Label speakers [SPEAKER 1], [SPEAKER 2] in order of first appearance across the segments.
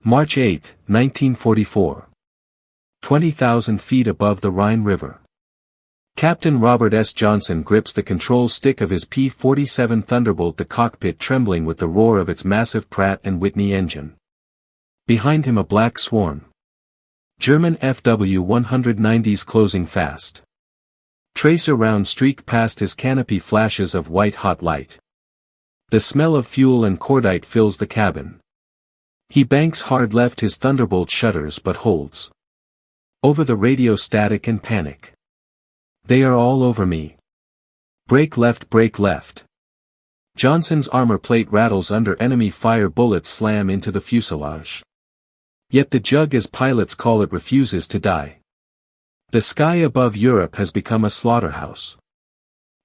[SPEAKER 1] March 8, 1944. 20,000 feet above the Rhine River. Captain Robert S. Johnson grips the control stick of his P-47 Thunderbolt, the cockpit trembling with the roar of its massive Pratt & Whitney engine. Behind him a black swarm. German FW-190s closing fast. Tracer round streak past his canopy, flashes of white-hot light. The smell of fuel and cordite fills the cabin. He banks hard left, his Thunderbolt shudders but holds. Over the radio, static and panic. They are all over me. Break left, break left. Johnson's armor plate rattles under enemy fire, bullets slam into the fuselage. Yet the jug, as pilots call it, refuses to die. The sky above Europe has become a slaughterhouse.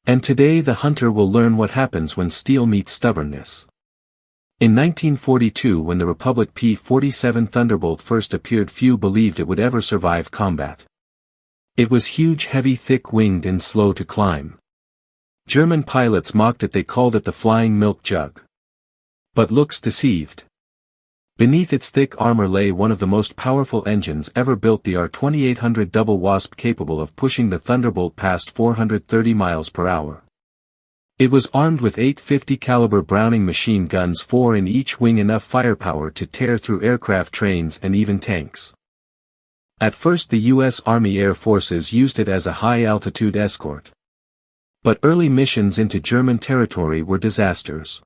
[SPEAKER 1] And today the hunter will learn what happens when steel meets stubbornness. In 1942, when the Republic P-47 Thunderbolt first appeared, few believed it would ever survive combat. It was huge, heavy, thick-winged and slow to climb. German pilots mocked it, they called it the flying milk jug. But looks deceived. Beneath its thick armor lay one of the most powerful engines ever built, the R-2800 Double Wasp, capable of pushing the Thunderbolt past 430 miles per hour. It was armed with 850 caliber Browning machine guns, 4 in each wing, enough firepower to tear through aircraft, trains and even tanks. At first the U.S. Army Air Forces used it as a high-altitude escort. But early missions into German territory were disasters.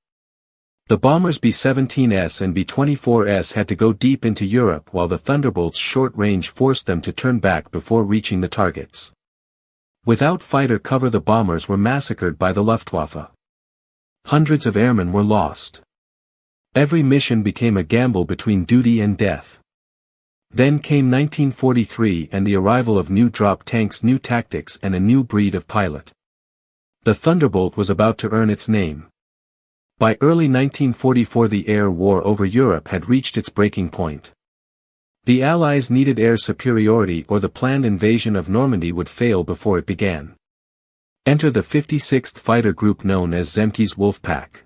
[SPEAKER 1] The bombers B-17S and B-24S had to go deep into Europe, while the Thunderbolt's short range forced them to turn back before reaching the targets. Without fighter cover, the bombers were massacred by the Luftwaffe. Hundreds of airmen were lost. Every mission became a gamble between duty and death. Then came 1943 and the arrival of new drop tanks, new tactics and a new breed of pilot. The Thunderbolt was about to earn its name. By early 1944 the air war over Europe had reached its breaking point. The Allies needed air superiority, or the planned invasion of Normandy would fail before it began. Enter the 56th Fighter Group, known as Zemke's Wolf Pack.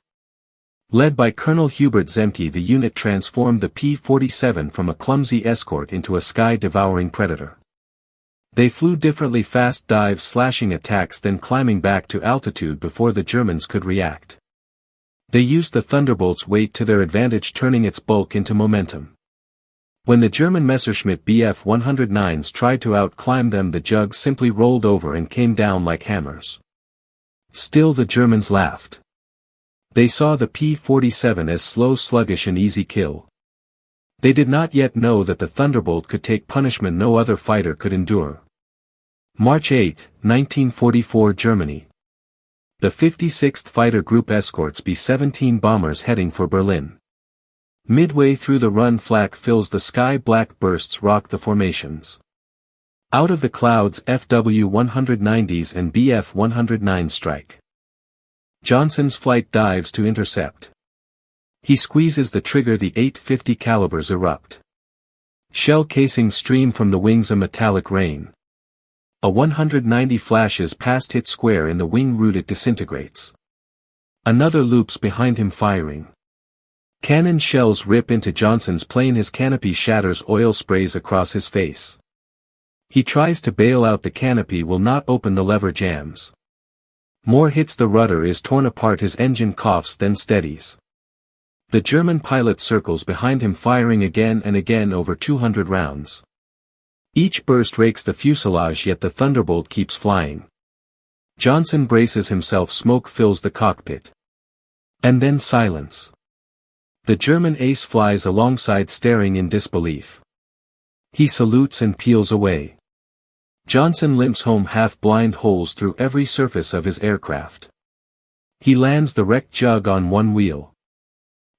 [SPEAKER 1] Led by Colonel Hubert Zemke, the unit transformed the P-47 from a clumsy escort into a sky-devouring predator. They flew differently, fast dives, slashing attacks, then climbing back to altitude before the Germans could react. They used the Thunderbolt's weight to their advantage, turning its bulk into momentum. When the German Messerschmitt Bf-109s tried to outclimb them, the jugs simply rolled over and came down like hammers. Still the Germans laughed. They saw the P-47 as slow, sluggish and easy kill. They did not yet know that the Thunderbolt could take punishment no other fighter could endure. March 8, 1944, Germany. The 56th Fighter Group escorts B-17 bombers heading for Berlin. Midway through the run, flak fills the sky, black bursts rock the formations. Out of the clouds, FW-190s and Bf-109 strike. Johnson's flight dives to intercept. He squeezes the trigger, the 850 calibers erupt. Shell casings stream from the wings, a metallic rain. A 190 flashes past, hit square in the wing root, it disintegrates. Another loops behind him, firing. Cannon shells rip into Johnson's plane, his canopy shatters, oil sprays across his face. He tries to bail out, the canopy will not open, the lever jams. More hits, the rudder is torn apart, his engine coughs, then steadies. The German pilot circles behind him, firing again and again, over 200 rounds. Each burst rakes the fuselage, yet the Thunderbolt keeps flying. Johnson braces himself, smoke fills the cockpit. And then silence. The German ace flies alongside, staring in disbelief. He salutes and peels away. Johnson limps home, half-blind, holes through every surface of his aircraft. He lands the wrecked jug on one wheel.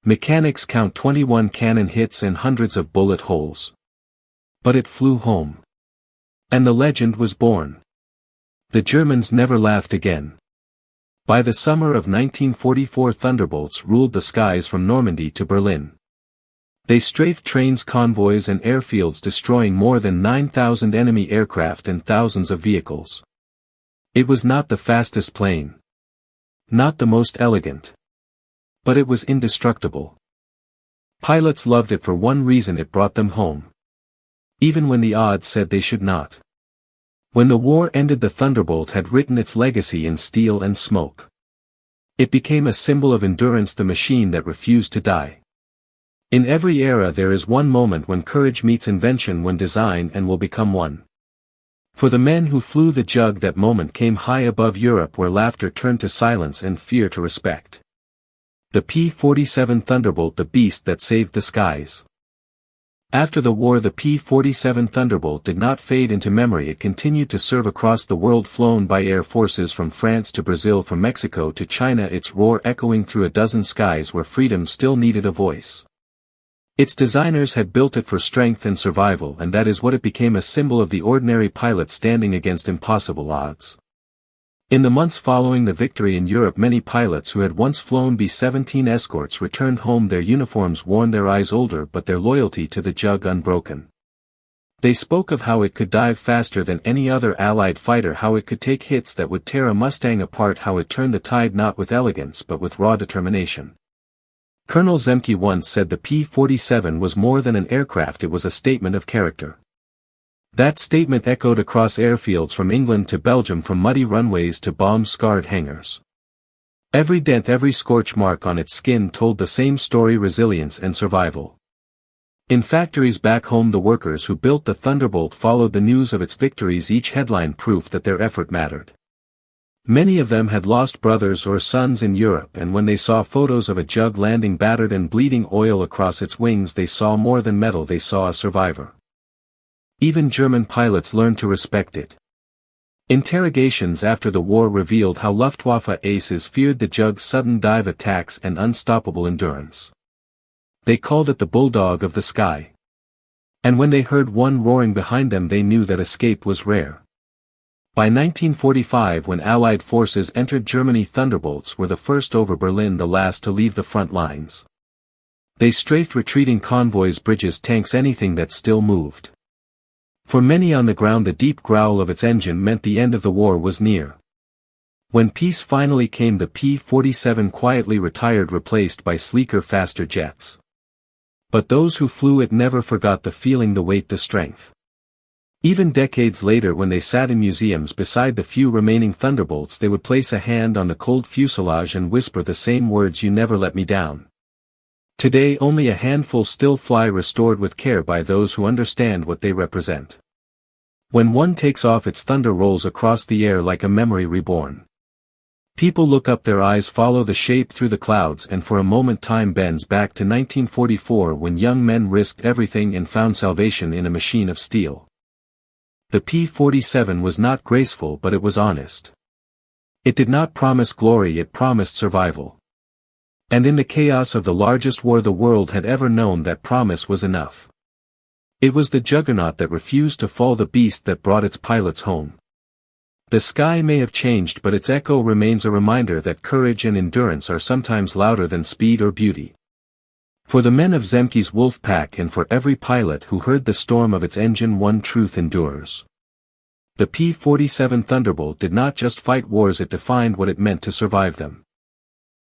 [SPEAKER 1] Mechanics count 21 cannon hits and hundreds of bullet holes. But it flew home. And the legend was born. The Germans never laughed again. By the summer of 1944, Thunderbolts ruled the skies from Normandy to Berlin. They strafed trains, convoys and airfields, destroying more than 9,000 enemy aircraft and thousands of vehicles. It was not the fastest plane. Not the most elegant. But it was indestructible. Pilots loved it for one reason: it brought them home. Even when the odds said they should not. When the war ended, the Thunderbolt had written its legacy in steel and smoke. It became a symbol of endurance, the machine that refused to die. In every era there is one moment when courage meets invention, when design and will become one. For the men who flew the Jug, that moment came high above Europe, where laughter turned to silence and fear to respect. The P-47 Thunderbolt, the beast that saved the skies. After the war, the P-47 Thunderbolt did not fade into memory. It continued to serve across the world, flown by air forces from France to Brazil, from Mexico to China, its roar echoing through a dozen skies where freedom still needed a voice. Its designers had built it for strength and survival, and that is what it became, a symbol of the ordinary pilot standing against impossible odds. In the months following the victory in Europe, many pilots who had once flown B-17 escorts returned home, their uniforms worn, their eyes older, but their loyalty to the Jug unbroken. They spoke of how it could dive faster than any other Allied fighter, how it could take hits that would tear a Mustang apart, how it turned the tide not with elegance but with raw determination. Colonel Zemke once said the P-47 was more than an aircraft, it was a statement of character. That statement echoed across airfields, from England to Belgium, from muddy runways to bomb-scarred hangars. Every dent, every scorch mark on its skin told the same story: resilience and survival. In factories back home, the workers who built the Thunderbolt followed the news of its victories, each headline proof that their effort mattered. Many of them had lost brothers or sons in Europe, and when they saw photos of a Jug landing battered and bleeding oil across its wings, they saw more than metal, they saw a survivor. Even German pilots learned to respect it. Interrogations after the war revealed how Luftwaffe aces feared the Jug's sudden dive attacks and unstoppable endurance. They called it the bulldog of the sky. And when they heard one roaring behind them, they knew that escape was rare. By 1945, when Allied forces entered Germany, Thunderbolts were the first over Berlin, the last to leave the front lines. They strafed retreating convoys, bridges, tanks, anything that still moved. For many on the ground, the deep growl of its engine meant the end of the war was near. When peace finally came, the P-47 quietly retired, replaced by sleeker, faster jets. But those who flew it never forgot the feeling, the weight, the strength. Even decades later, when they sat in museums beside the few remaining Thunderbolts, they would place a hand on the cold fuselage and whisper the same words: "You never let me down." Today only a handful still fly, restored with care by those who understand what they represent. When one takes off, its thunder rolls across the air like a memory reborn. People look up, their eyes follow the shape through the clouds, and for a moment time bends back to 1944, when young men risked everything and found salvation in a machine of steel. The P-47 was not graceful, but it was honest. It did not promise glory, it promised survival. And in the chaos of the largest war the world had ever known, that promise was enough. It was the juggernaut that refused to fall, the beast that brought its pilots home. The sky may have changed, but its echo remains, a reminder that courage and endurance are sometimes louder than speed or beauty. For the men of Zemke's wolf pack, and for every pilot who heard the storm of its engine, one truth endures. The P-47 Thunderbolt did not just fight wars, it defined what it meant to survive them.